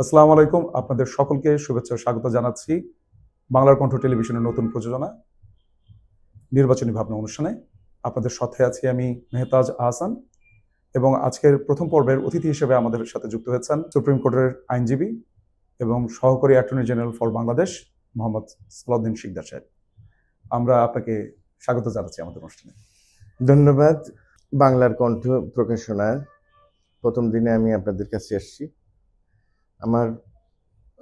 আসসালামু আলাইকুম। আপনাদের সকলকে শুভেচ্ছা ও স্বাগত জানাচ্ছি বাংলার কণ্ঠ টেলিভিশনের নতুন প্রযোজনা নির্বাচনী ভাবনা অনুষ্ঠানে। আপনাদের সাথে আছি আমি মেহতাজ আহসান এবং আজকের প্রথম পর্বের অতিথি হিসেবে আমাদের সাথে যুক্ত হয়েছেন সুপ্রিম কোর্টের আইনজীবী এবং সহকারী attorney general for Bangladesh Mohammad Salauddin Sikdar সাহেব। আমরা আপনাকে স্বাগত জানাচ্ছি আমাদের অনুষ্ঠানে। ধন্যবাদ। বাংলার কণ্ঠ প্রকাশনার প্রথম দিনে আমি আপনাদের কাছে আসছি।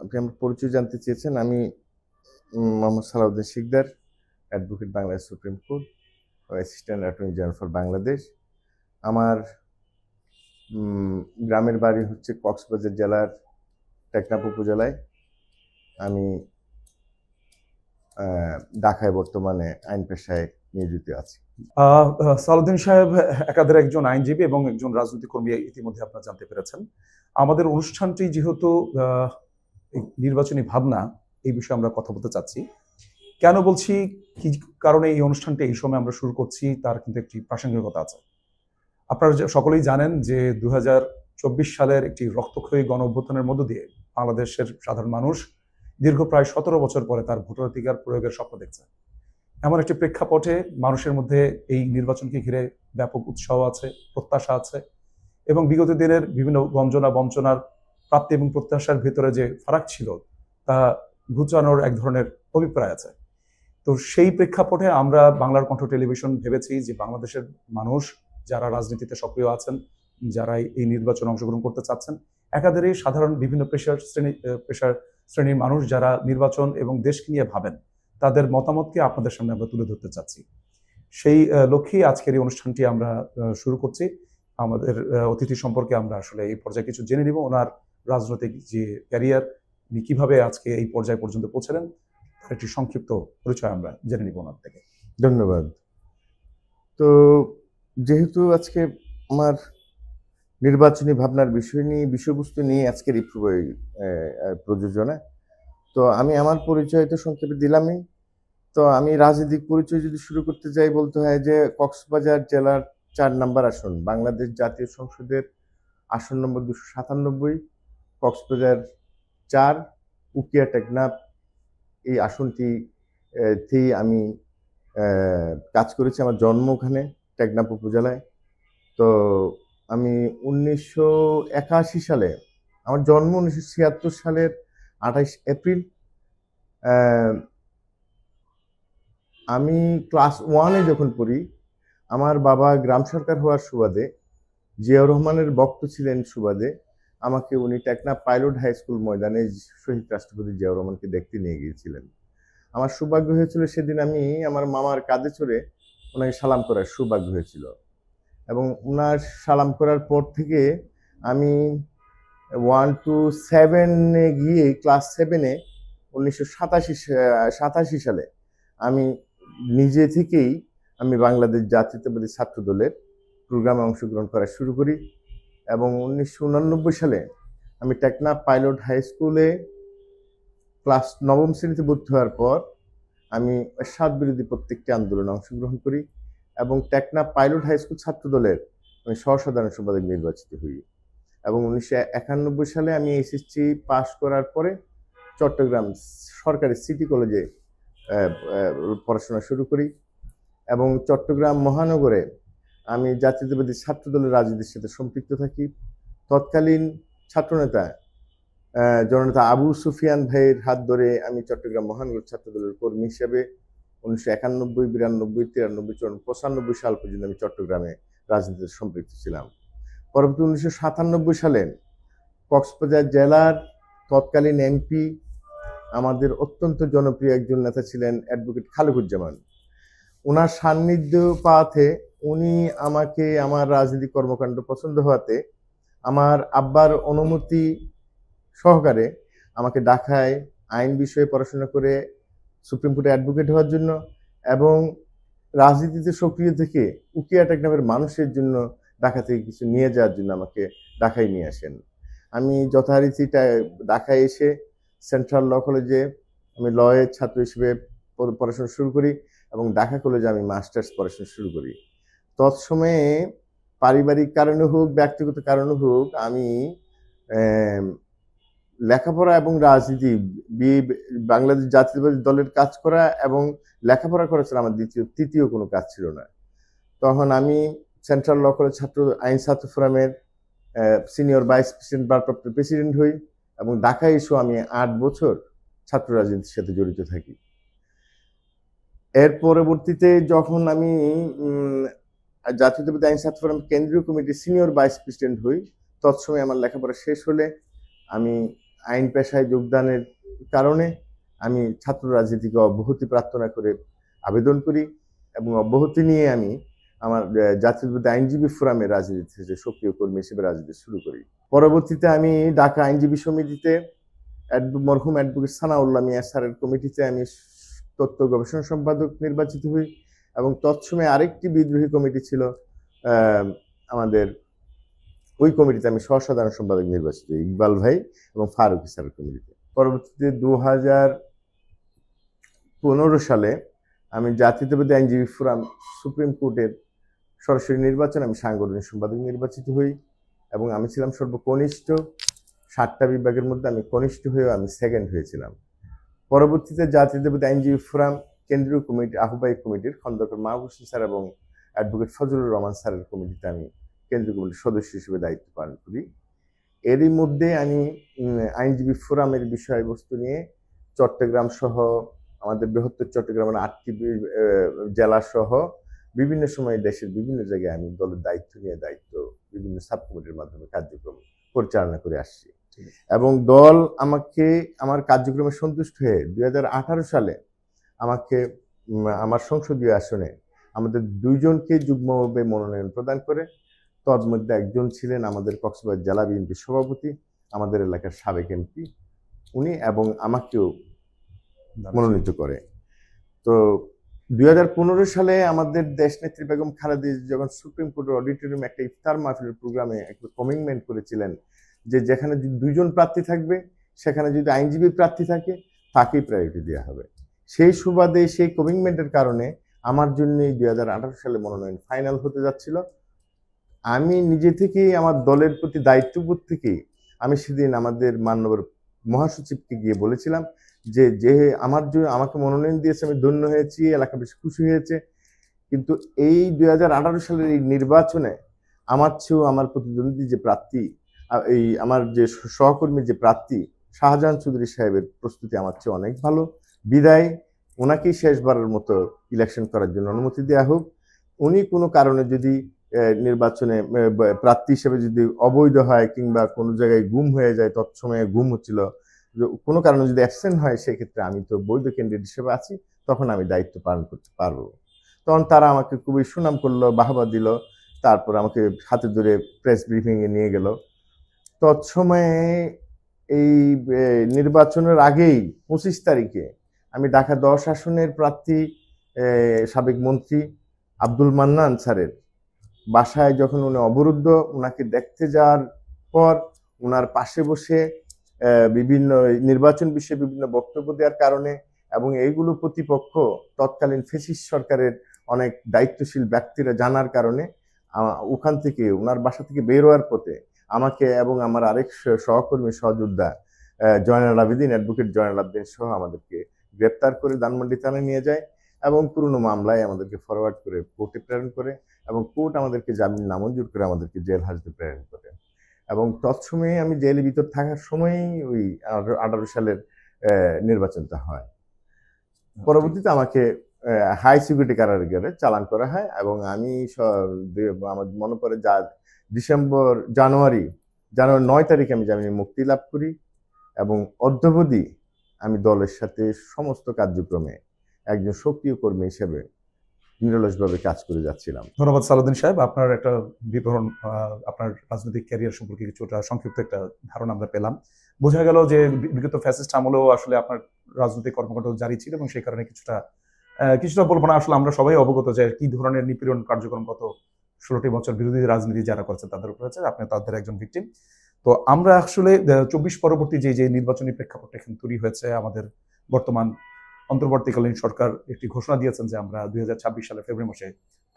আপনি আমার পরিচয় জানতে চেয়েছেন। আমি Mohammad Salauddin Sikdar, advocate Bangladesh supreme court ও assistant attorney general for Bangladesh. আমার গ্রামের বাড়ি হচ্ছে কক্সবাজার জেলার টেকনাফ উপজেলায়। আমি ঢাকায় বর্তমানে আইন পেশায় নিয়োজিত আছি। সালাউদ্দিন সাহেব একাধারে একজন আইনজীবী এবং একজন রাজনৈতিক কর্মী, ইতিমধ্যে আপনারা জানতে পেরেছেন। আমাদের অনুষ্ঠানটি যেহেতু নির্বাচনী ভাবনা, এই বিষয়ে আমরা কথা বলতে চাচ্ছি। কেন বলছি, কি কারণে এই অনুষ্ঠানটি এই সময় আমরা শুরু করছি, তার কিন্তু একটি প্রাসঙ্গিকতা আছে। আপনারা সকলেই জানেন যে 2024 সালের একটি রক্তক্ষয়ী গণ অভ্যুত্থানের মধ্য দিয়ে বাংলাদেশের সাধারণ মানুষ দীর্ঘ প্রায় 17 বছর পরে তার ভোটাধিকার প্রয়োগের স্বপ্ন দেখছে। এমন একটি প্রেক্ষাপটে মানুষের মধ্যে এই নির্বাচনকে ঘিরে ব্যাপক উৎসাহ আছে, প্রত্যাশা আছে এবং বিগত দিনের বিভিন্ন গঞ্জনা বঞ্চনার প্রাপ্তি এবং প্রত্যাশার ভিতরে যে ফারাক ছিল তা ঘুচানোর এক ধরনের অভিপ্রায় আছে। তো সেই প্রেক্ষাপটে আমরা বাংলার কণ্ঠ টেলিভিশন ভেবেছি যে বাংলাদেশের মানুষ যারা রাজনীতিতে সক্রিয় আছেন, যারা এই নির্বাচনে অংশগ্রহণ করতে চাচ্ছেন, একাধারে সাধারণ বিভিন্ন পেশার শ্রেণীর মানুষ যারা নির্বাচন এবং দেশকে নিয়ে ভাবেন, তাদের মতামতকে আপনাদের সামনে আমরা তুলে ধরতে চাচ্ছি। সেই লক্ষ্যেই আজকের এই অনুষ্ঠানটি আমরা শুরু করছি। আমাদের অতিথি সম্পর্কে আমরা আসলে এই পর্যায়ে কিছু জেনে নিব। ওনার রাজনৈতিক যে ক্যারিয়ার, উনি কিভাবে আজকে এই পর্যায় পর্যন্ত পৌঁছলেন, তার একটি সংক্ষিপ্ত পরিচয় আমরা জেনে নিব ওনার থেকে। ধন্যবাদ। তো যেহেতু আজকে আমার নির্বাচনী ভাবনার বিষয়বস্তু নিয়ে আজকের এই প্রযোজনা, তো আমি আমার পরিচয় তো সংক্ষেপে দিলামই। তো আমি রাজনৈতিক পরিচয় যদি শুরু করতে যাই, বলতে হয় যে কক্সবাজার জেলার 4 নম্বর আসন, বাংলাদেশ জাতীয় সংসদের আসন নম্বর 297, কক্সবাজার 4, উকিয়া টেকনাফ, এই আসনটি তেই আমি কাজ করেছি। আমার জন্ম ওখানে টেকনাফ উপজেলায়। তো আমি 1981 সালে, আমার জন্ম 1976 সালের 28 এপ্রিল। আমি ক্লাস 1-এ যখন পড়ি, আমার বাবা গ্রাম সরকার হওয়ার সুবাদে, জিয়াউর রহমানের ভক্ত ছিলেন সুবাদে, আমাকে উনি টেকনাফ পাইলট হাই স্কুল ময়দানে শহীদ রাষ্ট্রপতি জিয়াউর রহমানকে দেখতে নিয়ে গিয়েছিলেন। আমার সৌভাগ্য হয়েছিল সেদিন আমি আমার মামার কাঁধে চড়ে ওনাকে সালাম করার সৌভাগ্য হয়েছিল। এবং ওনার সালাম করার পর থেকে আমি 1 to 7-এ গিয়ে ক্লাস 7-এ 1987 সালে আমি নিজে থেকেই বাংলাদেশ জাতীয়তাবাদী ছাত্র দলের প্রোগ্রামে অংশগ্রহণ করা শুরু করি। এবং 1989 সালে আমি টেকনাফ পাইলট হাই স্কুলে ক্লাস 9ম শ্রেণীতে ভর্তি হওয়ার পর আমি এরশাদ বিরোধী প্রত্যেকটি আন্দোলনে অংশগ্রহণ করি এবং টেকনাফ পাইলট হাই স্কুল ছাত্র দলের আমি সহসাধারণ সম্পাদক নির্বাচিত হই। এবং 1991 সালে আমি এসএসসি পাশ করার পরে চট্টগ্রাম সরকারি সিটি কলেজে পড়াশোনা শুরু করি এবং চট্টগ্রাম মহানগরে আমি জাতীয়তাবাদী ছাত্র দলের রাজনীতির সাথে সম্পৃক্ত থাকি। তৎকালীন ছাত্রনেতা জননেতা আবু সুফিয়ান ভাইয়ের হাত ধরে আমি চট্টগ্রাম মহানগর ছাত্র দলের কর্মী হিসেবে 1991, 92, 93, 94, 95 সাল পর্যন্ত আমি চট্টগ্রামে রাজনীতিতে সম্পৃক্ত ছিলাম। পরবর্তী 1997 সালে কক্সবাজার জেলার তৎকালীন এমপি, আমাদের অত্যন্ত জনপ্রিয় একজন নেতা ছিলেন অ্যাডভোকেট খালেকুজ্জামান। ওনার সান্নিধ্য পাওয়াতে উনি আমাকে আমার রাজনৈতিক কর্মকাণ্ড পছন্দ হওয়াতে আমার আব্বার অনুমতি সহকারে আমাকে ঢাকায় আইন বিষয়ে পড়াশোনা করে সুপ্রিম কোর্টে অ্যাডভোকেট হওয়ার জন্য এবং রাজনীতিতে সক্রিয় থেকে উকিয়া টেকনাফের মানুষের জন্য ঢাকা থেকে কিছু নিয়ে যাওয়ার জন্য আমাকে ঢাকায় নিয়ে আসেন। আমি যথারীতি ঢাকায় এসে সেন্ট্রাল ল কলেজে আমি লয়ের ছাত্র হিসেবে পড়াশোনা শুরু করি এবং ঢাকা কলেজে আমি মাস্টার্স পড়াশোনা শুরু করি। তৎসময়ে পারিবারিক কারণে হোক, ব্যক্তিগত কারণে হোক, আমি লেখাপড়া এবং রাজনীতি, বাংলাদেশ জাতীয়তাবাদী দলের কাজ করা এবং লেখাপড়া করা ছিল আমার তৃতীয় কোনো কাজ ছিল না। তখন আমি সেন্ট্রাল ল কলেজ আইন ছাত্র ফোরামের সিনিয়র ভাইস প্রেসিডেন্ট, ভারপ্রাপ্ত প্রেসিডেন্ট হই এবং ঢাকা এসেও আমি 8 বছর ছাত্র রাজনীতির সাথে জড়িত থাকি। এর পরবর্তীতে যখন আমি জাতীয়তাবাদী আইন ছাত্র ফোরাম কেন্দ্রীয় কমিটির সিনিয়র ভাইস প্রেসিডেন্ট হই, তৎসময় আমার লেখাপড়া শেষ হলে আমি আইন পেশায় যোগদানের কারণে আমি ছাত্র রাজনীতিকে অব্যাহতি প্রার্থনা করে আবেদন করি এবং অব্যাহতি নিয়ে আমি আমার জাতীয়তাবাদী আইনজীবী ফোরামের রাজনীতিতে সক্রিয় কর্মী হিসেবে রাজনীতি শুরু করি। পরবর্তীতে আমি ঢাকা আইনজীবী সমিতিতে মরহুম অ্যাডভোকেট সানাউল্লাহ মিয়া স্যারের কমিটিতে আমি তথ্য গবেষণা সম্পাদক নির্বাচিত হই এবং তৎসময়ে আরেকটি বিদ্রোহী কমিটি ছিল আমাদের, ওই কমিটিতে আমি সহসাধারণ সম্পাদক নির্বাচিত হই, ইকবাল ভাই এবং ফারুক স্যারের কমিটিতে। পরবর্তীতে 2015 সালে আমি জাতীয়তাবাদী আইনজীবী ফোরাম সুপ্রিম কোর্টের সরাসরি নির্বাচন আমি সাংগঠনিক সম্পাদক নির্বাচিত হই এবং আমি ছিলাম সর্বকনিষ্ঠ, 7টা বিভাগের মধ্যে আমি কনিষ্ঠ হয়েও আমি সেকেন্ড হয়েছিলাম। পরবর্তীতে জাতীয়তাবাদী আইনজীবী ফোরাম কেন্দ্রীয় কমিটি আহ্বায়ক কমিটির খন্দকার মাহবুব হোসেন স্যার এবং অ্যাডভোকেট ফজলুর রহমান স্যারের কমিটিতে আমি কেন্দ্রীয় কমিটির সদস্য হিসেবে দায়িত্ব পালন করি। এরই মধ্যে আমি আইনজীবী ফোরামের বিষয়বস্তু নিয়ে চট্টগ্রাম সহ আমাদের বৃহত্তর চট্টগ্রামের 8টি জেলা সহ বিভিন্ন সময় দেশের বিভিন্ন জায়গায় আমি দলের দায়িত্ব নিয়ে বিভিন্ন সাব কমিটির মাধ্যমে কার্যক্রম পরিচালনা করে আসছি এবং দল আমাকে আমার কার্যক্রমে সন্তুষ্ট হয়ে 2018 সালে আমাকে আমার সংসদীয় আসনে আমাদের 2 জনকে যুগ্মভাবে মনোনয়ন প্রদান করে। তন্মধ্যে একজন ছিলেন আমাদের কক্সবাজার জেলা বিএনপির সভাপতি, আমাদের এলাকার সাবেক এমপি উনি, এবং আমাকেও মনোনীত করে। তো 2015 সালে আমাদের দেশনেত্রী বেগম খালেদা যখন সুপ্রিম কোর্টের অডিটোরিয়ামে একটা ইফতার মাহফিলের প্রোগ্রামে একটা কমিটমেন্ট করেছিলেন যে যেখানে 2 জন প্রার্থী থাকবে সেখানে যদি আইনজীবী প্রার্থী থাকে তাকেই প্রায়োরিটি দেওয়া হবে। সেই সুবাদে সেই কমিটমেন্টের কারণে আমার জন্য 2018 সালে মনোনয়ন ফাইনাল হতে যাচ্ছিল। আমি নিজে থেকেই আমার দলের প্রতি দায়িত্ববোধ থেকে আমি সেদিন আমাদের মাননীয় মহাসচিবকে গিয়ে বলেছিলাম যে আমাকে মনোনয়ন দিয়েছে, আমি ধন্য হয়েছি, এলাকা বেশ খুশি হয়েছে, কিন্তু এই 2018 সালের এই নির্বাচনে আমার চেয়েও আমার প্রতিদ্বন্দ্বী যে প্রার্থী, এই আমার যে সহকর্মী যে প্রার্থী শাহজাহান চৌধুরী সাহেবের প্রস্তুতি আমার চেয়ে অনেক ভালো, বিদায় ওনাকেই শেষবারের মতো ইলেকশন করার জন্য অনুমতি দেওয়া হোক। উনি কোনো কারণে যদি নির্বাচনে প্রার্থী হিসেবে যদি অবৈধ হয় কিংবা কোনো জায়গায় গুম হয়ে যায়, তৎসময়ে গুম হচ্ছিল, কোনো কারণে যদি অ্যাবসেন্ট হয় সেক্ষেত্রে আমি তো বৈধ ক্যান্ডিডেট হিসেবে আছি, তখন আমি দায়িত্ব পালন করতে পারবো। তখন তারা আমাকে খুবই সুনাম করলো, বাহবা দিল, তারপর আমাকে হাতে ধরে প্রেস ব্রিফিংয়ে নিয়ে গেল। তৎসময়ে এই নির্বাচনের আগেই 25 তারিখে আমি ঢাকা 10 আসনের প্রার্থী সাবেক মন্ত্রী আব্দুল মান্নান স্যারের বাসায় যখন উনি অবরুদ্ধ, ওনাকে দেখতে যাওয়ার পর ওনার পাশে বসে বিভিন্ন নির্বাচন বিষয়ে বিভিন্ন বক্তব্য দেওয়ার কারণে এবং এইগুলো প্রতিপক্ষ তৎকালীন ফ্যাসিস্ট সরকারের অনেক দায়িত্বশীল ব্যক্তিরা জানার কারণে ওখান থেকে ওনার বাসা থেকে বের হওয়ার পথে আমাকে এবং আমার আরেক সহকর্মী সহযোদ্ধা জয়নাল আবেদিন, অ্যাডভোকেট জয়নাল আবেদিন সহ আমাদেরকে গ্রেপ্তার করে ধানমন্ডি থানায় নিয়ে যায় এবং পুরনো মামলায় আমাদেরকে ফরওয়ার্ড করে কোর্টে প্রেরণ করে এবং কোর্ট আমাদেরকে জামিন নামঞ্জুর করে আমাদেরকে জেল হাজতে প্রেরণ করে। এবং তৎসময়ে আমি জেলের ভিতর থাকার সময়ই ওই 18 সালের নির্বাচনটা হয়। পরবর্তীতে আমাকে হাই সিকিউরিটি কারাগারে চালান করা হয় এবং আমি আমার মনে পড়ে জানুয়ারি 9 তারিখে আমি জামিনে মুক্তি লাভ করি এবং অদ্যাবধি আমি দলের সাথে সমস্ত কার্যক্রমে একজন সক্রিয় কর্মী হিসেবে নিরলসভাবে কাজ করে যাচ্ছিলাম। ধন্যবাদ সালাউদ্দিন সাহেব, আপনার একটা বিবরণ, আপনার রাজনৈতিক ক্যারিয়ার সম্পর্কে কিছুটা সংক্ষিপ্ত একটা ধারণা আমরা পেলাম। বোঝা গেল যে বিগত ফ্যাসিস্ট আমলেও আসলে আপনার রাজনৈতিক কর্মকাণ্ড জারি ছিল এবং সেই কারণে কিছুটা বলবো না, আসলে আমরা সবাই অবগত যে কি ধরনের নিপীড়ন কার্যক্রম গত 16টি বছর বিরোধী রাজনীতি যারা করেছে তাদের উপর আছে, আপনি তাদের একজন ভিকটিম। তো আমরা আসলে 24 পরবর্তী যে নির্বাচনী প্রেক্ষাপটটা এখানে তৈরি হয়েছে, আমাদের বর্তমান অন্তর্বর্তীকালীন সরকার একটি ঘোষণা দিয়েছেন যে আমরা 2026 সালের ফেব্রুয়ারি মাসে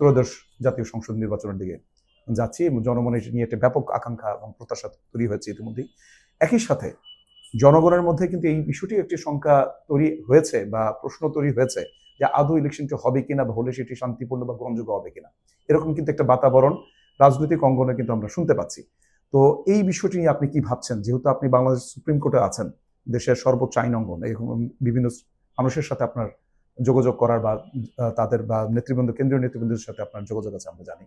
ত্রয়োদশ জাতীয় সংসদ নির্বাচনের দিকে যাচ্ছি এবং জনমনের নিয়ে একটা ব্যাপক আকাঙ্ক্ষা এবং প্রত্যাশা তৈরি হয়েছে ইতিমধ্যেই। একই সাথে জনগণের মধ্যে কিন্তু এই বিষয়টি একটি শঙ্কা তৈরি হয়েছে বা প্রশ্ন তৈরি হয়েছে যে আদৌ ইলেকশনটি হবে কিনা বা হলে সেটি শান্তিপূর্ণ বা গ্রহণযোগ্য হবে কিনা, এরকম কিন্তু একটা বাতাবরণ রাজনৈতিক অঙ্গনে কিন্তু আমরা শুনতে পাচ্ছি। তো এই বিষয়টি নিয়ে আপনি কি ভাবছেন, যেহেতু আপনি বাংলাদেশ সুপ্রিম কোর্টে আছেন, দেশের সর্বোচ্চ আইন অঙ্গন, এরকম বিভিন্ন মানুষের সাথে আপনার যোগাযোগ করার বা তাদের বা নেতৃবৃন্দ, কেন্দ্রীয় নেতৃবৃন্দের সাথে আপনার যোগাযোগ আছে আমরা জানি।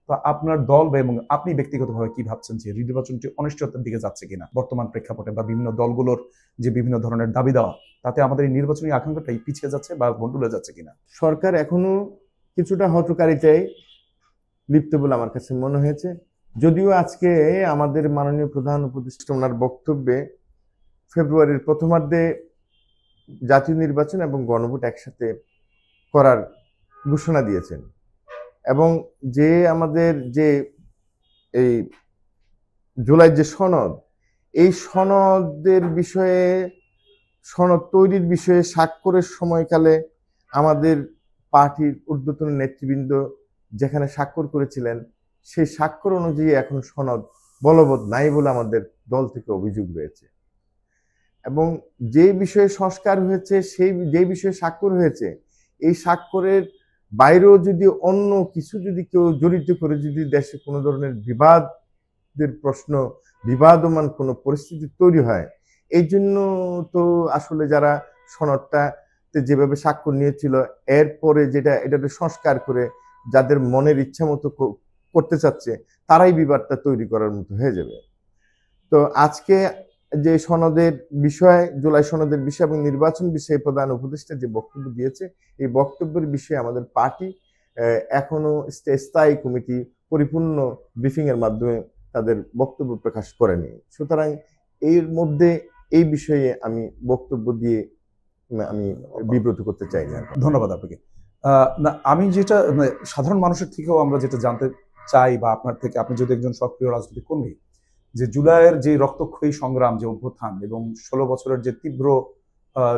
তো আপনার দল বা এবং আপনি ব্যক্তিগতভাবে কি ভাবছেন যে নির্বাচনটি অনিশ্চয়তার দিকে যাচ্ছে কিনা বর্তমান প্রেক্ষাপটে, বা বিভিন্ন দলগুলোর যে বিভিন্ন ধরনের দাবি দেওয়া, তাতে আমাদের এই নির্বাচনী আকাঙ্ক্ষাটাই পিছিয়ে যাচ্ছে বা গন্ডুলে যাচ্ছে কিনা? সরকার এখনো কিছুটা হঠকারিতায় লিপ্ত বলে আমার কাছে মনে হয়েছে। যদিও আজকে আমাদের মাননীয় প্রধান উপদেষ্টা ওনার বক্তব্যে ফেব্রুয়ারির প্রথমার্ধে জাতীয় নির্বাচন এবং গণভোট একসাথে করার ঘোষণা দিয়েছেন, এবং যে আমাদের যে এই জুলাই যে সনদ, এই সনদের বিষয়ে, সনদ তৈরির বিষয়ে স্বাক্ষরের সময়কালে আমাদের পার্টির ঊর্ধ্বতন নেতৃবৃন্দ যেখানে স্বাক্ষর করেছিলেন, সেই স্বাক্ষর অনুযায়ী এখন সনদ বলবৎ নাই বলে আমাদের দল থেকে অভিযোগ রয়েছে। এবং যে বিষয়ে সংস্কার হয়েছে, সেই যে বিষয়ে স্বাক্ষর হয়েছে, এই স্বাক্ষরের বাইরেও যদি অন্য কিছু যদি কেউ জড়িত করে যদি দেশে কোনো ধরনের বিবাদের প্রশ্ন, বিবাদমান কোনো পরিস্থিতি তৈরি হয়, এই জন্য তো আসলে যারা সনদটাতে যেভাবে স্বাক্ষর নিয়েছিল, এরপরে যেটা এটাতে সংস্কার করে যাদের মনের ইচ্ছা মতো করতে চাচ্ছে, তারাই বিবাদটা তৈরি করার মতো হয়ে যাবে। তো আজকে যে সনদের বিষয়, জুলাই সনদের বিষয় এবং নির্বাচন বিষয়ে প্রধান উপদেষ্টা যে বক্তব্য দিয়েছে, এই বক্তব্যের বিষয়ে আমাদের পার্টি এখনো স্থায়ী কমিটি পরিপূর্ণ ব্রিফিং এর মাধ্যমে তাদের বক্তব্য প্রকাশ করেনি। সুতরাং এর মধ্যে এই বিষয়ে আমি বক্তব্য দিয়ে আমি বিব্রত করতে চাই না। ধন্যবাদ আপনাকে। না, আমি যেটা সাধারণ মানুষের থেকেও আমরা যেটা জানতে চাই বা আপনার থেকে, আপনি যদি একজন সক্রিয় রাজনৈতিক কর্মী, যে জুলাইয়ের যে রক্তক্ষয়ী সংগ্রাম, যে অভ্যুত্থান এবং 16 বছরের যে তীব্র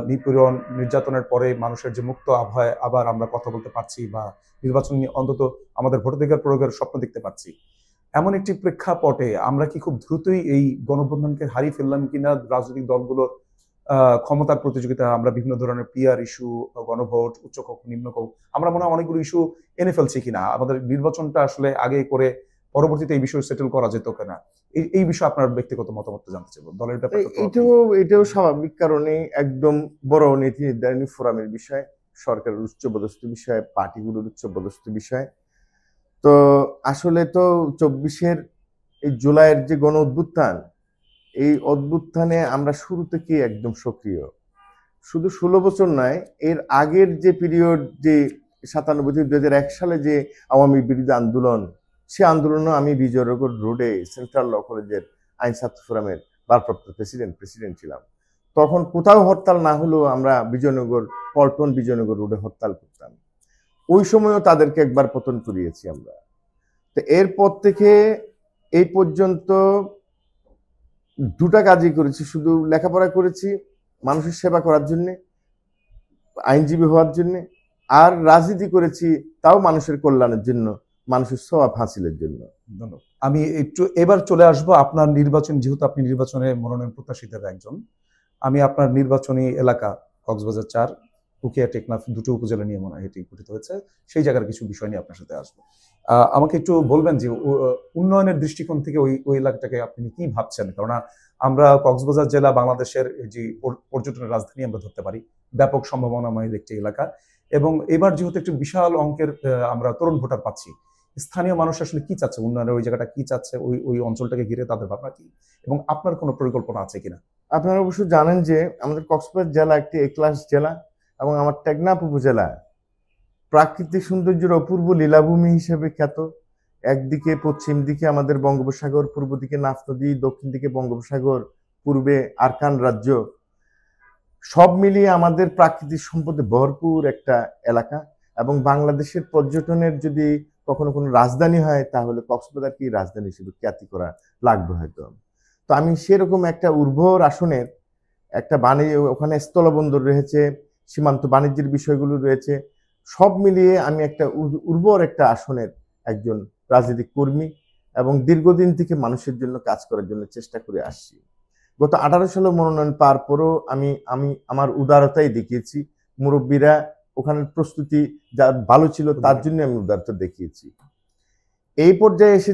নিপীড়ন, নির্যাতনের পরে মানুষের যে মুক্ত আবহাওয়ায় আবার আমরা কথা বলতে পারছি বা নির্বাচন নিয়ে অন্তত আমাদের ভোটাধিকার প্রয়োগের স্বপ্ন দেখতে পাচ্ছি, এমন একটি প্রেক্ষাপটে আমরা কি খুব দ্রুতই এই গণঅভ্যুত্থানকে হারিয়ে ফেললাম কিনা? রাজনৈতিক দলগুলোর ক্ষমতার প্রতিযোগিতা, আমরা বিভিন্ন ধরনের পিআর ইস্যু, গণভোট, উচ্চকক্ষ, নিম্নকক্ষ, আমরা মনে হয় অনেকগুলো ইস্যু এনে ফেলছি কিনা, আমাদের নির্বাচনটা আসলে আগে করে পরবর্তীতে এই বিষয় সেটেল করা যেত কিনা, এই বিষয়ে আপনার ব্যক্তিগত মতামত জানতে চাইব। দলের ব্যাপারটা তো এটাও স্বাভাবিক কারণে একদম বড় নীতি নির্ধারণী ফোরামের বিষয়, সরকারের উচ্চপদস্থ বিষয়, পার্টিগুলোর উচ্চপদস্থ বিষয়। তো আসলে তো 24-এর এই জুলাইয়ের যে গণ অভ্যুত্থান, এই অভ্যুত্থানে আমরা শুরু থেকে একদম সক্রিয়। শুধু 16 বছর নয়, এর আগের যে পিরিয়ড, যে 97 থেকে 2001 সালে যে আওয়ামী বিরোধী আন্দোলন, সে আন্দোলনে আমি বিজয়নগর রোডে সেন্ট্রাল ল কলেজের আইন ছাত্র ফোরামের ভারপ্রাপ্ত প্রেসিডেন্ট ছিলাম। তখন কোথাও হরতাল না হলেও আমরা পল্টন বিজয়নগর রোডে হরতাল করতাম। ওই সময়ও তাদেরকে একবার পতন করিয়েছি আমরা। তো এরপর থেকে এই পর্যন্ত দুটা কাজই করেছি, শুধু লেখাপড়া করেছি মানুষের সেবা করার জন্য, আইনজীবী হওয়ার জন্য, আর রাজনীতি করেছি তাও মানুষের কল্যাণের জন্য, মানুষের সওয়াব হাসিলের জন্য। ধন্যবাদ। আমি একটু এবার চলে আসবো আপনার নির্বাচন, যেহেতু আপনি নির্বাচনে মনোনয়ন প্রত্যাশীদের একজন, আমি আপনার নির্বাচনী এলাকা কক্সবাজার 4, উখিয়া, টেকনাফ দুটো উপজেলা নিয়ে মনে হয় এটি গঠিত হয়েছে, সেই জায়গার কিছু বিষয় নিয়ে আপনার সাথে আসবো। আমাকে একটু বলবেন যে উন্নয়নের দৃষ্টিকোণ থেকে ওই এলাকাটাকে আপনি কি ভাবছেন? কেননা আমরা কক্সবাজার জেলা বাংলাদেশের যে পর্যটনের রাজধানী আমরা ধরতে পারি, ব্যাপক সম্ভাবনাময় একটি এলাকা, এবং এবার যেহেতু একটি বিশাল অঙ্কের আমরা তরুণ ভোটার পাচ্ছি, স্থানীয় মানুষ আসলে কি চাচ্ছে, উন্নয়নের ওই জায়গাটা কি চাচ্ছে, ওই অঞ্চলটাকে ঘিরে তাদের ভাবনা কি, এবং আপনার কোনো পরিকল্পনা আছে কিনা? আপনারা অবশ্য জানেন যে আমাদের কক্সবাজার জেলা একটি এ ক্লাস জেলা, এবং আমার টেকনাফ উপজেলা প্রাকৃতিক সৌন্দর্যের অপূর্ব লীলাভূমি হিসেবে খ্যাত। একদিকে পশ্চিম দিকে আমাদের বঙ্গোপসাগর, পূর্ব দিকে নাফ নদী, দক্ষিণ দিকে বঙ্গোপসাগর, পূর্বে আরাকান রাজ্য, সব মিলিয়ে আমাদের প্রাকৃতিক সম্পদে ভরপুর একটা এলাকা। এবং বাংলাদেশের পর্যটনের যদি কখনো কোনো রাজধানী হয়, তাহলে কক্সবাজারকে রাজধানী হিসেবে খ্যাতি করা লাগবে হয়তো। তো আমি সেরকম একটা উর্বর আসনের একটা বাণিজ্য, ওখানে স্থলবন্দর রয়েছে, সীমান্ত বাণিজ্যের বিষয়গুলো রয়েছে, সব মিলিয়ে আমি একটা উর্বর একটা আসনের একজন রাজনৈতিক কর্মী, এবং দীর্ঘদিন থেকে মানুষের জন্য কাজ করার জন্য চেষ্টা করে আসছি। গত 18 সালে মনোনয়ন পাওয়ার পরও আমি আমি আমার উদারতাই দেখিয়েছি। মুরব্বীরা ওখানের প্রস্তুতি যা ভালো ছিল তার জন্য আমি উদারতা দেখিয়েছি। এই পর্যায়ে এসে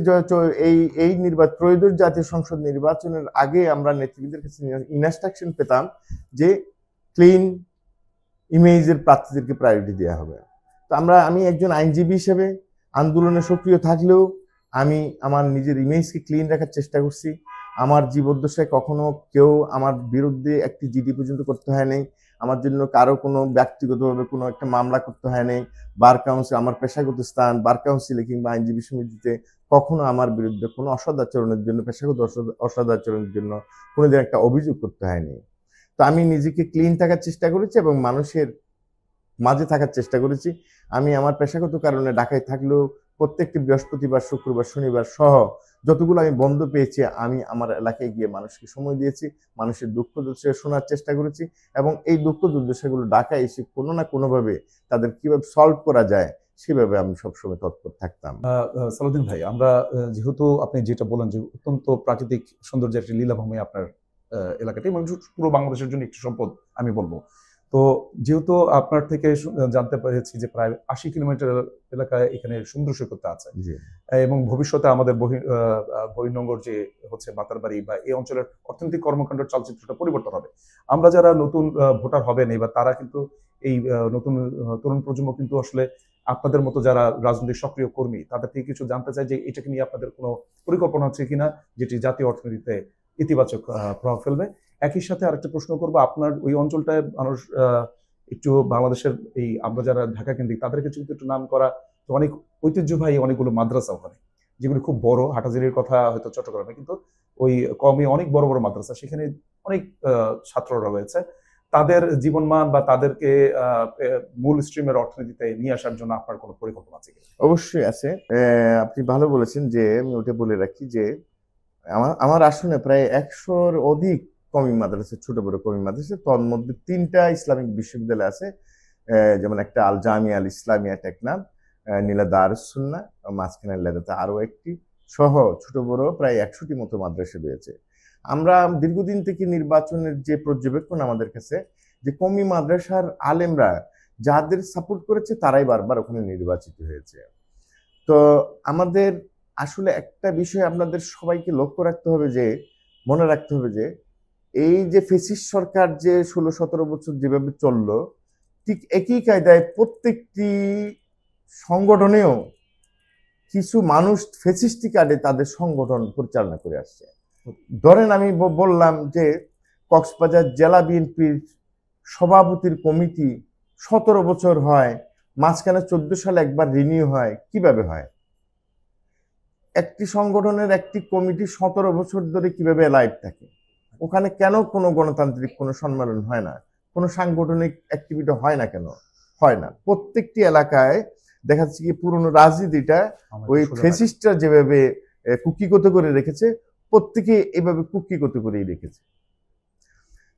এই ত্রয়োদশ জাতীয় সংসদ নির্বাচনের আগে আমরা নেতৃবৃন্দের কাছে ইনস্ট্রাকশন পেতাম যে ক্লিন ইমেজের প্রার্থীদেরকে প্রায়োরিটি দেওয়া হবে। তো আমি একজন আইনজীবী হিসেবে আন্দোলনে সক্রিয় থাকলেও আমি আমার নিজের ইমেজকে ক্লিন রাখার চেষ্টা করছি। আমার জীবদ্দশায় কখনো কেউ আমার বিরুদ্ধে একটি জিডি পর্যন্ত করতে হয় নাই। আমার জন্য কারো কোনো ব্যক্তিগতভাবে কোনো একটা মামলা করতে হয় নাই। বার কাউন্সিল, আমার পেশাগত স্থান বার কাউন্সিলে কিংবা আইনজীবী সমিতিতে কখনো আমার বিরুদ্ধে কোনো অসদাচরণের জন্য, পেশাগত অসদাচরণের জন্য কোনোদিন একটা অভিযোগ করতে হয়নি। তো আমি নিজেকে ক্লিন থাকার চেষ্টা করেছি এবং মানুষের মাঝে থাকার চেষ্টা করেছি। আমি আমার পেশাগত কারণে ঢাকায় থাকলেও প্রত্যেকটি বৃহস্পতিবার, শুক্রবার, শনিবার সহ যতগুলো আমি বন্ধ পেয়েছি আমি আমার এলাকায় গিয়ে মানুষকে সময় দিয়েছি, মানুষের দুঃখ দুর্দশা শোনার চেষ্টা করেছি এবং এই দুঃখ দুর্দশাগুলো ঢাকায় এসে কোনো না কোনোভাবে তাদের কিভাবে সলভ করা যায় সেভাবে আমি সবসময় তৎপর থাকতাম। সালাউদ্দিন ভাই, আমরা যেহেতু আপনি যেটা বলেন যে অত্যন্ত প্রাকৃতিক সৌন্দর্যের একটি লীলাভূমি আপনার এলাকাটি, এবং পুরো বাংলাদেশের জন্য একটি সম্পদ আমি বলবো। তো যেহেতু আপনার থেকে জানতে পেরেছি যে প্রায় 80 কিলোমিটার এলাকায় এখানে সমুদ্র সৈকত আছে, এবং ভবিষ্যতে আমাদের বহির্নগর যে হচ্ছে বাতারবাড়ি বা এই অঞ্চলের অর্থনৈতিক কর্মকাণ্ডের চালচিত্রটা পরিবর্তন হবে। আমরা যারা নতুন ভোটার হবেন এবার, তারা কিন্তু এই নতুন তরুণ প্রজন্ম কিন্তু আসলে আপনাদের মতো যারা রাজনৈতিক সক্রিয় কর্মী, তাদের থেকে কিছু জানতে চাই যে এটাকে নিয়ে আপনাদের কোনো পরিকল্পনা আছে কিনা যেটি জাতীয় অর্থনীতিতে ইতিবাচক প্রভাব ফেলবে। একই সাথে আরেকটা প্রশ্ন করবো, আপনার ওই অঞ্চলটায় মানুষ একটু বাংলাদেশের এই আমরা যারা ঢাকা কেন্দ্রিক তাদের কাছে কিন্তু একটু নাম করা অনেক ঐতিহ্যবাহী অনেকগুলো মাদ্রাসা ওখানে, যেগুলো খুব বড়। হাটাজারির কথা হয়তো চট্টগ্রামে, কিন্তু ওই কমে অনেক বড় বড় মাদ্রাসা, সেখানে অনেক ছাত্ররা রয়েছে। তাদের জীবনমান বা তাদেরকে মূল স্ট্রিমের অর্থনীতিতে নিয়ে আসার জন্য আপনার কোনো পরিকল্পনা আছে কিনা? অবশ্যই আছে। আপনি ভালো বলেছেন যে আমি ওটা বলে রাখি যে আমার আসনে প্রায় 100-র অধিক কওমি মাদ্রাসা, ছোট বড় কওমি মাদ্রাসা, তোর মধ্যে 3টা ইসলামিক বিশ্ববিদ্যালয় আছে, যেমন একটা আল জামিয়া আল ইসলামিয়া টেকনাফ, নীলা দারুস সুন্নাহ, মাঝখানে লেদাতে আরো একটি সহ ছোট বড় প্রায় 100টি মতো মাদ্রাসা রয়েছে। আমরা দীর্ঘদিন থেকে নির্বাচনের যে পর্যবেক্ষণ আমাদের কাছে, যে কওমি মাদ্রাসার আলেমরা যাদের সাপোর্ট করেছে তারাই বারবার ওখানে নির্বাচিত হয়েছে। তো আমাদের আসলে একটা বিষয় আপনাদের সবাইকে লক্ষ্য রাখতে হবে, যে মনে রাখতে হবে যে এই যে ফ্যাসিস্ট সরকার যে 16-17 বছর যেভাবে চললো, ঠিক একই কায়দায় প্রত্যেকটি সংগঠনেও কিছু মানুষ ফ্যাসিস্টি কার্ডে তাদের সংগঠন পরিচালনা করে আসছে। ধরেন আমি বললাম যে কক্সবাজার জেলা বিএনপির সভাপতির কমিটি 17 বছর হয়, মাঝখানে 14 সালে একবার রিনিউ হয়। কিভাবে হয়? একটি সংগঠনের একটি কমিটি 17 বছর ধরে কিভাবে লাইভ থাকে? ওখানে কেন কোনো গণতান্ত্রিক কোনো সম্মেলন হয় না, কোনো সাংগঠনিক অ্যাক্টিভিটি হয় না? কেন হয় না? প্রত্যেকটি এলাকায় দেখা যাচ্ছে কি পুরনো রাজনীতিটা ওই ফ্যাসিস্টরা যেভাবে কুক্ষিগত করে রেখেছে, প্রত্যেকে এভাবে কুক্ষিগত করেই রেখেছে।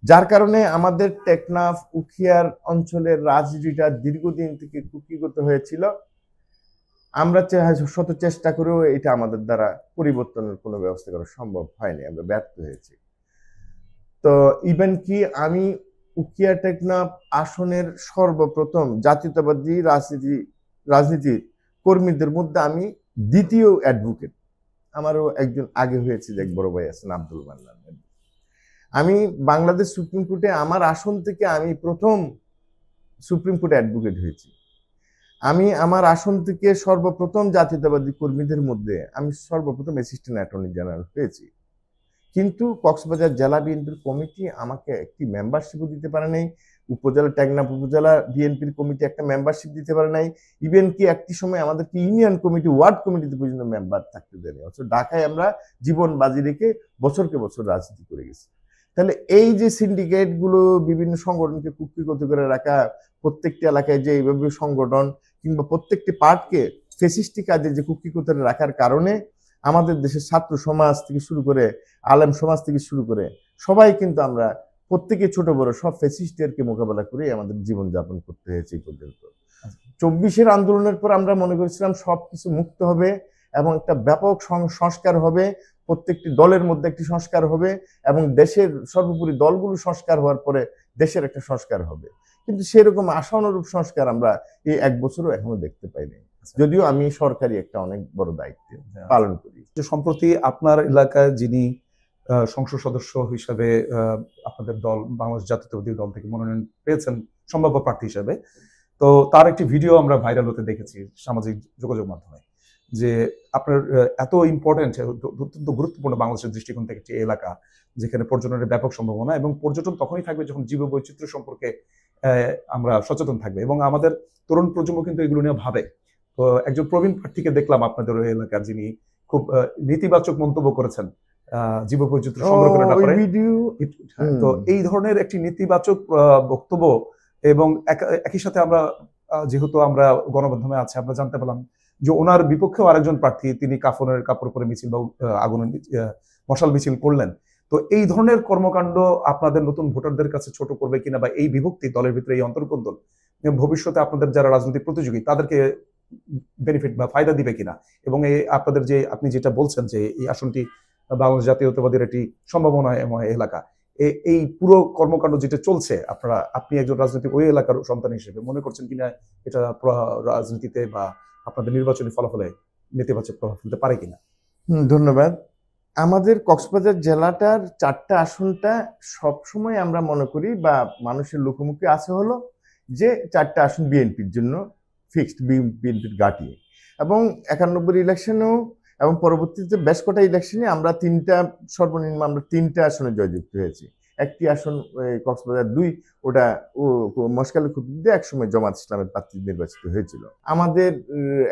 যার কারণে আমাদের টেকনাফ উখিয়ার অঞ্চলের রাজনীতিটা দীর্ঘদিন থেকে কুক্ষিগত হয়েছিল। আমরা শত চেষ্টা করেও এটা আমাদের দ্বারা পরিবর্তনের কোনো ব্যবস্থা করা সম্ভব হয়নি, আমরা ব্যর্থ হয়েছি। তো ইভেন কি আমি উখিয়া টেকনাফ আসনের সর্বপ্রথম জাতীয়তাবাদী রাজনীতি কর্মীদের মধ্যে আমি দ্বিতীয় অ্যাডভোকেট। আমারও একজন আগে হয়েছে, যে এক বড় ভাই আছেন আব্দুল মান্নান। আমি বাংলাদেশ সুপ্রিম কোর্টে আমার আসন থেকে আমি প্রথম সুপ্রিম কোর্টে অ্যাডভোকেট হয়েছি। আমি আমার আসন থেকে সর্বপ্রথম জাতীয়তাবাদী কর্মীদের মধ্যে আমি সর্বপ্রথম অ্যাসিস্ট্যান্ট অ্যাটর্নি জেনারেল হয়েছি। কিন্তু কক্সবাজার জেলা বিএনপির কমিটি আমাকে একটি মেম্বারশিপও দিতে পারে নাই। উপজেলা টেকনাফ উপজেলা বিএনপির কমিটি একটা মেম্বারশিপ দিতে পারে নাই। ইভেন কি একটি সময় আমাদেরকে ইউনিয়ন কমিটি, ওয়ার্ড কমিটিতে পর্যন্ত মেম্বার থাকতে দেয়নি। অথচ ঢাকায় আমরা জীবন বাজি রেখে বছরকে বছর রাজনীতি করে গেছি। তাহলে এই যে সিন্ডিকেট গুলো বিভিন্ন সংগঠনকে কুক্ষিগত করে রাখা, প্রত্যেকটি এলাকায় যে এইভাবে সংগঠন কিংবা প্রত্যেকটি পার্টকে ফ্যাসিস্টি কাজে যে কুক্ষিগত রাখার কারণে আমাদের দেশের ছাত্র সমাজ থেকে শুরু করে আলেম সমাজ থেকে শুরু করে সবাই কিন্তু আমরা প্রত্যেকে ছোট বড় সব ফ্যাসিস্টদেরকে মোকাবেলা করে আমাদের জীবনযাপন করতে হয়েছে এই পর্যন্ত। 24-এর আন্দোলনের পর আমরা মনে করেছিলাম সবকিছু মুক্ত হবে এবং একটা ব্যাপক সংস্কার হবে, প্রত্যেকটি দলের মধ্যে একটি সংস্কার হবে এবং দেশের সর্বোপরি দলগুলো সংস্কার হওয়ার পরে দেশের একটা সংস্কার হবে। কিন্তু সেরকম আশানুরূপ সংস্কার আমরা এই 1 বছরও এখনো দেখতে পাইনি, যদিও আমি সরকারি একটা অনেক বড় দায়িত্ব পালন করি। যে সম্প্রতি আপনার এলাকায় যিনি সংসদ সদস্য হিসাবে আপনাদের দল বাংলাদেশ জাতীয়তাবাদী দল থেকে মনোনয়ন পেয়েছেন সম্ভাব্য প্রার্থী হিসেবে, তো তার একটি ভিডিও আমরা ভাইরাল হতে দেখেছি সামাজিক যোগাযোগ মাধ্যমে, যে আপনার এত ইম্পর্টেন্ট অত্যন্ত গুরুত্বপূর্ণ বাংলাদেশের দৃষ্টিকোণ থেকে একটি এলাকা যেখানে পর্যটনের ব্যাপক সম্ভাবনা, এবং পর্যটন তখনই থাকবে যখন জীববৈচিত্র্য সম্পর্কে আমরা সচেতন থাকবে এবং আমাদের তরুণ প্রজন্ম কিন্তু এগুলো নিয়ে ভাবে। তো একজন প্রবীণ প্রার্থীকে দেখলাম আপনাদের ওই এলাকার, যিনি খুব নেতিবাচক মন্তব্য করেছেন জীববৈচিত্র্য সংরক্ষণের ব্যাপারে। তো এই ধরনের একটি নেতিবাচক বক্তব্য, এবং একই সাথে আমরা যেহেতু আমরা গণমাধ্যমে আছে, আমরা জানতে পারলাম যে ওনার বিপক্ষেও আরেকজন প্রার্থী, তিনি কাফনের কাপড় পরে মিছিল বা আগুনের মশাল মিছিল করলেন। তো এই ধরনের কর্মকাণ্ড আপনাদের নতুন ভোটারদের কাছে ছোট করবে কিনা, বা এই বিভক্তি দলের ভিতরে এই অন্তর্কোন্দল ভবিষ্যতে আপনাদের যারা রাজনৈতিক প্রতিযোগী তাদেরকে বেনিফিট বা ফায়দা দিবে কিনা, এবং এই আপনাদের যে আপনি যেটা বলছেন যে এই আসনটি বাংলাদেশ জাতীয়তাবাদীর একটি সম্ভাবনাময় এলাকা, এই পুরো কর্মকাণ্ড যেটা চলছে, আপনি একজন রাজনৈতিক ওই এলাকার সন্তান হিসেবে মনে করছেন কিনা এটা রাজনীতিতে বা আপনাদের নির্বাচনী ফলাফলে নেতিবাচক প্রভাব ফেলতে পারে কিনা? ধন্যবাদ। আমাদের কক্সবাজার জেলাটার 4টা আসনটা সবসময় আমরা মনে করি বা মানুষের লোকমুখে আছে হলো যে 4টা আসন বিএনপির জন্য ফিক্সড, বিএনপির ঘাঁটি। এবং 91 ইলেকশনেও এবং পরবর্তীতে বেশ কটা ইলেকশনে আমরা সর্বনিম্ন আমরা 3টা আসনে জয়যুক্ত হয়েছি। একটি আসন কক্সবাজার 2, ওটা মশকালে খুদ্দিতে একসময় জামাত ইসলামের প্রার্থী নির্বাচিত হয়েছিল। আমাদের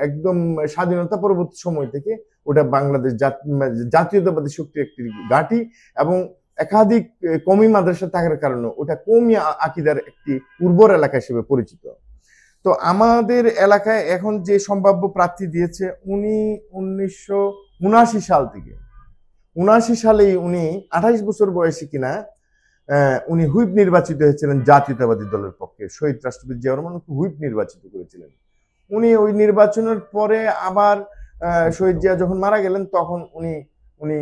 একদম স্বাধীনতা পরবর্তী সময় থেকে ওটা বাংলাদেশ জাতীয়তাবাদী শক্তির একটি ঘাঁটি, এবং একাধিক কওমি মাদ্রাসা থাকার কারণে ওটা কওমি আকীদার একটি উর্বর এলাকা হিসেবে পরিচিত। তো আমাদের এলাকায় এখন যে সম্ভাব্য প্রার্থী দিয়েছে, উনি 1979 সাল থেকে, 79 সালেই উনি 28 বছর বয়সী কিনা উনি হুইপ নির্বাচিত হয়েছিলেন জাতীয়তাবাদী দলের পক্ষে। শহীদ রাষ্ট্রপতি জিয়া রহমান হুইপ নির্বাচিত করেছিলেন। উনি ওই নির্বাচনের পরে আবার শহীদ জিয়া যখন মারা গেলেন তখন উনি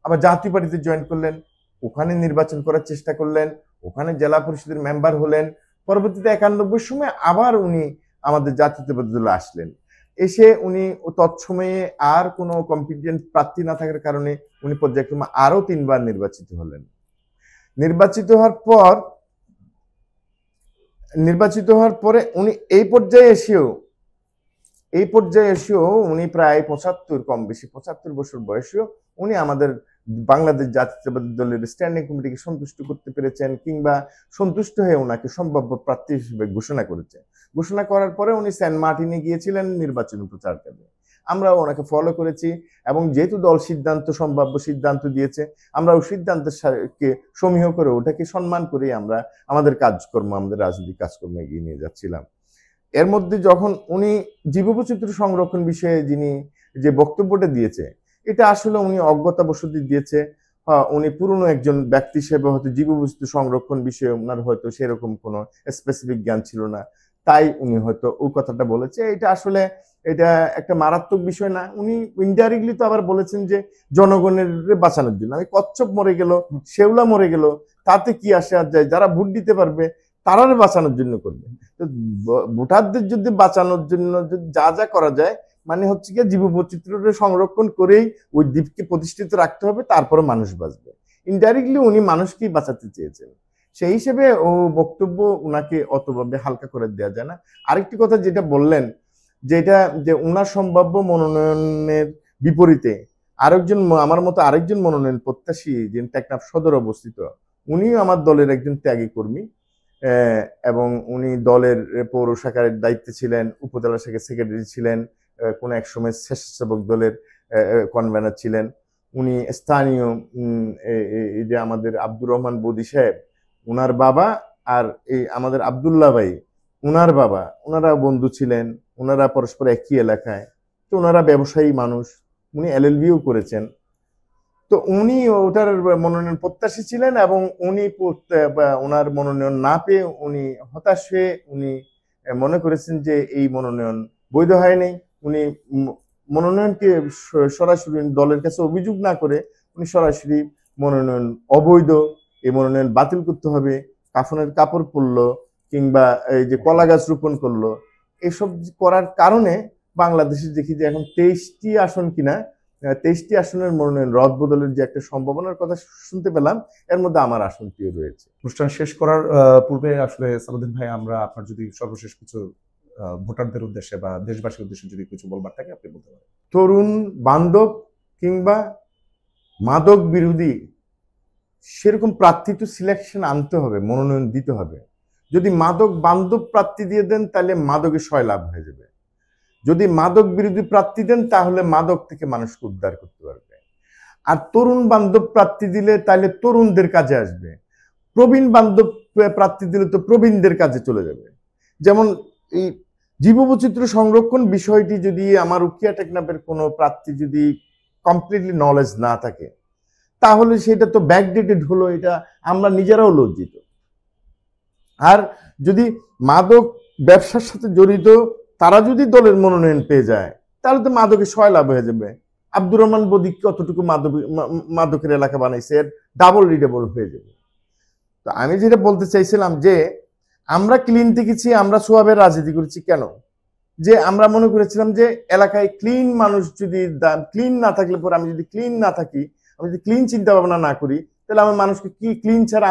আবার জাতীয় পার্টিতে জয়েন করলেন, ওখানে নির্বাচন করার চেষ্টা করলেন, ওখানে জেলা পরিষদের মেম্বার হলেন। পরবর্তীতে 91 সময় আবার উনি আমাদের জাতীয়তাবাদী দলে আসলেন। এসে উনি তৎসময়ে আর কোনো কম্পিটেন্ট প্রার্থী না থাকার কারণে উনি পর্যায়ক্রমে আরো 3বার নির্বাচিত হলেন। নির্বাচিত হওয়ার পরে উনি এই পর্যায়ে এসেও উনি প্রায় 75, কম বেশি 75 বছর বয়সেও উনি আমাদের বাংলাদেশ জাতীয়তাবাদী দলের স্ট্যান্ডিং কমিটিকে সন্তুষ্ট করতে পেরেছেন, কিংবা সন্তুষ্ট হয়ে ওনাকে সম্ভাব্য প্রার্থী হিসেবে ঘোষণা করার পরে উনি সেন্ট মার্টিনে গিয়েছিলেন নির্বাচনী প্রচার কাজে। আমরা ওনাকে ফলো করেছি, এবং যেহেতু দল সম্ভাব্য সিদ্ধান্ত দিয়েছে, আমরা ওই সিদ্ধান্তকে সমীহ করে ওটাকে সম্মান করে আমরা আমাদের রাজনৈতিক কাজকর্ম এগিয়ে নিয়ে যাচ্ছিলাম। এর মধ্যে যখন উনি জীববৈচিত্র্য সংরক্ষণ বিষয়ে যিনি যে বক্তব্যটা দিয়েছে, এটা আসলে উনি অজ্ঞতাবশত দিয়েছে। উনি পুরনো একজন ব্যক্তি হিসেবে হয়তো জীববৈচিত্র্য সংরক্ষণ বিষয়ে ওনার হয়তো সেরকম কোনো স্পেসিফিক জ্ঞান ছিল না, তাই উনি হয়তো ওই কথাটা বলেছে। এটা একটা মারাত্মক বিষয় না। উনি ইনডাইরেক্টলি তো আবার বলেছেন যে জনগণের বাঁচানোর জন্য। আমি কচ্ছপ মরে গেল, শেওলা মরে গেল, তাতে কি আসে আর যায়, যারা ভোট দিতে পারবে তারারে বাঁচানোর জন্য করবে। তো ভোটারদের যদি বাঁচানোর জন্য যা যা করা যায়, মানে হচ্ছে কি জীববৈচিত্র্য সংরক্ষণ করেই ওই দ্বীপকে প্রতিষ্ঠিত রাখতে হবে, তারপরে মানুষ বাঁচবে। ইনডাইরেক্টলি উনি মানুষকেই বাঁচাতে চেয়েছেন। সেই হিসেবে ও বক্তব্য উনাকে অতভাবে হালকা করে দেওয়া যায় না। আরেকটি কথা যেটা বললেন, যে উনার সম্ভাব্য মনোনয়নের বিপরীতে আমার মতো আরেকজন মনোনয়ন প্রত্যাশী, যিনি টেকনাফ সদর অবস্থিত, উনিও আমার দলের একজন ত্যাগী কর্মী, এবং উনি দলের পৌর শাখার দায়িত্বে ছিলেন, উপজেলা শাখার সেক্রেটারি ছিলেন, কোন এক সময় স্বেচ্ছাসেবক দলের কনভেনার ছিলেন। উনি স্থানীয় এই যে আমাদের আব্দুর রহমান বদি সাহেব, উনার বাবা, আর এই আমাদের আব্দুল্লাহ ভাই, উনার বাবা, ওনারা বন্ধু ছিলেন, ওনারা পরস্পর একই এলাকায়। তো ওনারা ব্যবসায়ী মানুষ, উনি এলএলবিও করেছেন। তো উনি ওটার মনোনয়ন প্রত্যাশী ছিলেন, এবং উনি ওনার মনোনয়ন না পেয়ে উনি হতাশ হয়ে উনি মনে করেছেন যে এই মনোনয়ন বৈধ হয়নি। উনি মনোনয়নকে সরাসরি দলের কাছে অভিযোগ না করে উনি সরাসরি মনোনয়ন অবৈধ, এই মনোনয়ন বাতিল করতে হবে, কাফনের কাপড় পরলো কিংবা এই যে কলা গাছ রোপণ করলো, এসব করার কারণে বাংলাদেশে দেখি যে এখন 23টি আসন কিনা 23টি আসনের মনোনয়ন রদ বদলের যে একটা সম্ভাবনার কথা শুনতে পেলাম, এর মধ্যে আমার আসনটিও রয়েছে। অনুষ্ঠান শেষ করার পূর্বে আসলে সালাউদ্দিন ভাই, আমরা আপনার যদি সর্বশেষ কিছু ভোটারদের উদ্দেশ্যে বা দেশবাসীর উদ্দেশ্যে যদি কিছু বলবার থাকে আপনি বলতে পারেন। তরুণ বান্ধব কিংবা মাদক বিরোধী সেরকম প্রার্থী তো সিলেকশন আনতে হবে, মনোনয়ন দিতে হবে। যদি মাদক বান্ধব প্রার্থী দিয়ে দেন তাহলে মাদকের সয় লাভ হয়ে যাবে, যদি মাদক বিরোধী প্রার্থী দেন তাহলে মাদক থেকে মানুষকে উদ্ধার করতে পারবে। আর তরুণ বান্ধব প্রার্থী দিলে তাহলে তরুণদের কাজে আসবে, প্রবীণ বান্ধব প্রার্থী দিলে তো প্রবীণদের কাজে চলে যাবে। যেমন এই জীববৈচিত্র্য সংরক্ষণ বিষয়টি যদি আমার উকিয়া টেকনাফের কোনো প্রার্থী যদি কমপ্লিটলি নলেজ না থাকে তাহলে সেটা তো ব্যাকডেটেড হলো, এটা আমরা নিজেরাও লজ্জিত। আর যদি মাদক ব্যবসার সাথে জড়িত তারা যদি দলের মনোনয়ন পেয়ে যায় তাহলে তো মাদকের সয় লাভ হয়ে যাবে। আব্দুর রহমান বদি কতটুকু মাদকের এলাকা বানাইছে, এর ডাবল রিডেবল হয়ে যাবে। তো আমি যেটা বলতে চাইছিলাম যে আমরা ক্লিন থেকেছি, আমরা সোয়াবের রাজনীতি করেছি কেন, যে আমরা মনে করেছিলাম যে এলাকায় ক্লিন মানুষ যদি ক্লিন না থাকলে পরে আমি যদি ক্লিন না থাকি, আমি যদি ক্লিন চিন্তা ভাবনা না করি তাহলে আমি মানুষকে কি ক্লিন ছাড়া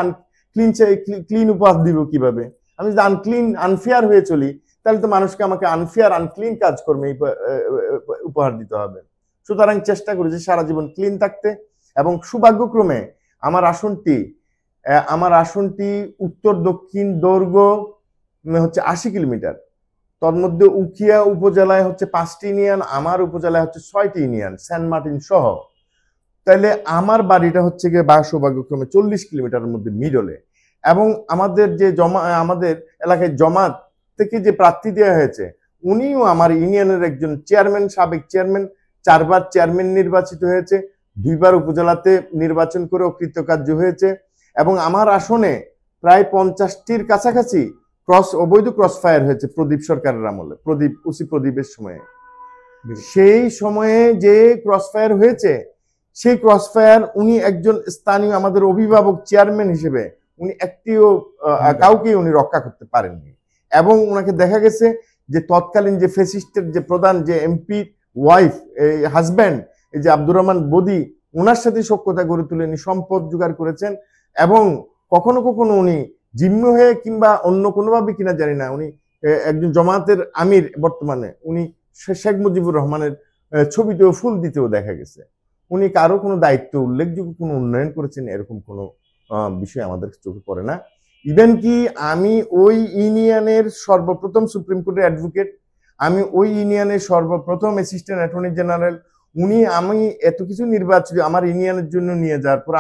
ক্লিন উপহার দিব কিভাবে? আমি যদি আনক্লিন আনফেয়ার হয়ে চলি তাহলে তো মানুষকে আমাকে আনফেয়ার আনক্লিন কাজকর্মে উপহার দিতে হবে। সুতরাং চেষ্টা করেছি সারা জীবন ক্লিন থাকতে, এবং সৌভাগ্যক্রমে আমার আসনটি উত্তর দক্ষিণ দৈর্ঘ্য হচ্ছে 80 কিলোমিটার। তার মধ্যে উখিয়া উপজেলায় হচ্ছে 5টি ইউনিয়ন, আমার উপজেলায় হচ্ছে 6টি ইউনিয়ন সেন্ট মার্টিন সহ। তাইলে আমার বাড়িটা হচ্ছে গিয়ে সৌভাগ্যক্রমে 40 কিলোমিটারের মধ্যে মিডলে। এবং আমাদের যে আমাদের এলাকায় জমাত থেকে যে প্রার্থী দেওয়া হয়েছে উনিও আমার ইউনিয়নের একজন চেয়ারম্যান, সাবেক চেয়ারম্যান, 4 বার চেয়ারম্যান নির্বাচিত হয়েছে, 2 বার উপজেলাতে নির্বাচন করে অকৃতকার্য হয়েছে। এবং আমার আসনে প্রায় 50টির কাছাকাছি অবৈধ ক্রস ফায়ার হয়েছে প্রদীপ সরকারের আমলে, প্রদীপের সময়ে। সেই সময়ে যে ক্রস ফায়ার হয়েছে সেই ক্রস ফায়ার উনি একজন স্থানীয় আমাদের অভিভাবক চেয়ারম্যান হিসেবে উনি একটিও কাউকে উনি রক্ষা করতে পারেননি। এবং ওনাকে দেখা গেছে যে তৎকালীন যে ফেসিস্টের যে প্রধান যে এমপি ওয়াইফ হাজব্যান্ড এই যে আব্দুর রহমান বদি, ওনার সাথে সখ্যতা গড়ে তুলে উনি সম্পদ জোগাড় করেছেন। এবং কখনো কখনো উনি জিম্মি হয়ে কিংবা অন্য কোনোভাবে কিনা জানি না, উনি একজন জমাতের আমির বর্তমানে, উনি শেখ মুজিবুর রহমানের ছবিতেও ফুল দিতেও দেখা গেছে। উনি কারো কোনো দায়িত্ব উল্লেখযোগ্য কোনো উন্নয়ন করেছেন এরকম কোনো বিষয় আমাদের চোখে পড়ে না। ইভেন কি আমি ওই ইউনিয়নের সর্বপ্রথম সুপ্রিম কোর্টের অ্যাডভোকেট, আমি ওই ইউনিয়নের সর্বপ্রথম অ্যাসিস্ট্যান্ট অ্যাটর্নি জেনারেল। আমি এত কিছু নির্বাচিত আমার ইউনিয়নের জন্য নিয়ে যাওয়ার পর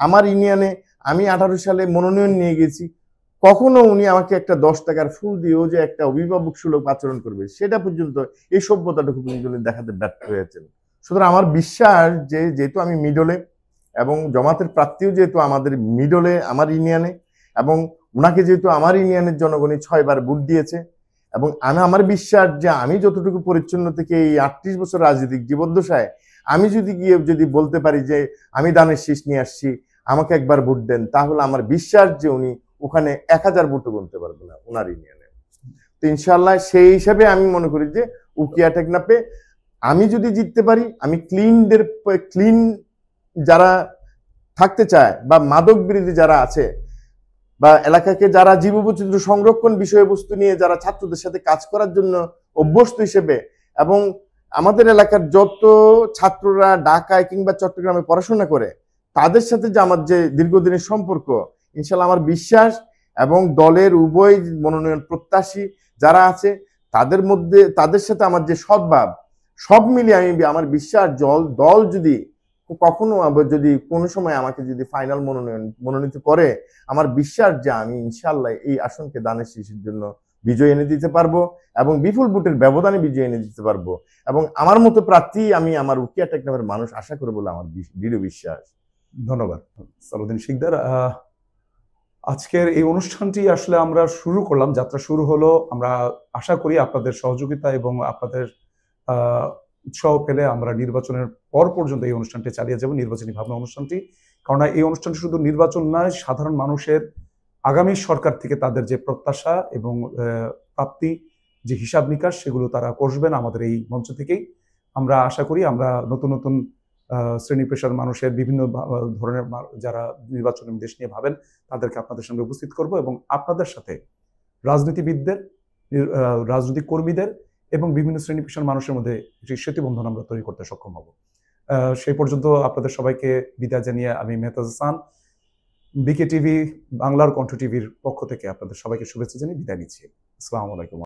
আমার ইউনিয়নে আমি 18 সালে মনোনয়ন নিয়ে গেছি, কখনো উনি আমাকে একটা 10 টাকার ফুল দিয়েও যে একটা অভিভাবক সুলভ আচরণ করবে সেটা পর্যন্ত এই সভ্যতাটুকু উনি দেখাতে ব্যর্থ হয়েছেন। সুতরাং আমার বিশ্বাস যে যেহেতু আমি মিডলে এবং জমাতের প্রার্থীও যেহেতু আমাদের মিডলে আমার ইউনিয়নে, এবং ওনাকে যেহেতু আমার ইউনিয়নের জনগণই 6 বার ভোট দিয়েছে, এবং আমার বিশ্বাস যে আমি যতটুকু পরিচ্ছন্ন থেকে এই 38 বছর রাজনৈতিক জীবদ্দশায় আমি যদি বলতে পারি যে আমি দানের শীষ নিয়ে আসছি, আমাকে একবার ভোট দেন, তাহলে আমার বিশ্বাস যে উনি ওখানে 1000 ভোটও বলতে পারবে না ওনার ইউনিয়নে। তো ইনশাল্লাহ সেই হিসাবে আমি মনে করি যে উকিয়া টেকনাফে আমি যদি জিততে পারি, আমি ক্লিন যারা থাকতে চায় বা মাদক বিরোধী যারা আছে বা এলাকাকে যারা জীববৈচিত্র্য সংরক্ষণ বিষয়বস্তু নিয়ে যারা ছাত্রদের সাথে কাজ করার জন্য অভ্যস্ত হিসেবে, এবং আমাদের এলাকার যত ছাত্ররা ঢাকায় কিংবা চট্টগ্রামে পড়াশোনা করে তাদের সাথে যে আমার যে দীর্ঘদিনের সম্পর্ক, ইনশাল্লাহ আমার বিশ্বাস, এবং দলের উভয় মনোনয়ন প্রত্যাশী যারা আছে তাদের সাথে আমার যে সদ্ভাব, সব মিলিয়ে আমার বিশ্বাস দল যদি কখনো যদি কোনো সময় আমাকে যদি ফাইনাল মনোনীত করে, আমার বিশ্বাস যে আমি ইনশাল্লাহ এই আসনকে দানের শীষের জন্য বিজয় এনে দিতে পারবো এবং বিপুল ভোটের ব্যবধানে বিজয় এনে দিতে পারবো। এবং আমার মতো প্রার্থী আমি আমার উকিয়া টেকনাফের মানুষ আশা করে বলে আমার দৃঢ় বিশ্বাস। ধন্যবাদ সালাউদ্দিন শিকদার। আজকের এই অনুষ্ঠানটি আসলে আমরা শুরু করলাম, যাত্রা শুরু হলো। আমরা আশা করি আপনাদের সহযোগিতা এবং আপনাদের উৎসাহ পেলে আমরা নির্বাচনের পর পর্যন্ত এই অনুষ্ঠানটি চালিয়ে যাব, নির্বাচনী ভাবনা অনুষ্ঠানটি। কারণ এই অনুষ্ঠানটি শুধু নির্বাচন নয়, সাধারণ মানুষের আগামী সরকার থেকে তাদের যে প্রত্যাশা এবং প্রাপ্তি, যে হিসাব নিকাশ, সেগুলো তারা করবেন আমাদের এই মঞ্চ থেকেই। আমরা আশা করি আমরা নতুন নতুন শ্রেণী পেশার মানুষের বিভিন্ন ধরনের যারা নির্বাচনী দেশ নিয়ে ভাবেন তাদেরকে আপনাদের সঙ্গে উপস্থিত করব এবং আপনাদের সাথে রাজনীতিবিদদের, রাজনৈতিক কর্মীদের এবং বিভিন্ন শ্রেণী পেশার মানুষের মধ্যে একটি সেতুবন্ধন আমরা তৈরি করতে সক্ষম হব। সেই পর্যন্ত আপনাদের সবাইকে বিদায় জানিয়ে আমি মেহতাজ হাসান, বিকে টিভি, বাংলার কণ্ঠ টিভির পক্ষ থেকে আপনাদের সবাইকে শুভেচ্ছা জানিয়ে বিদায় নিচ্ছি। আসসালামু আলাইকুম।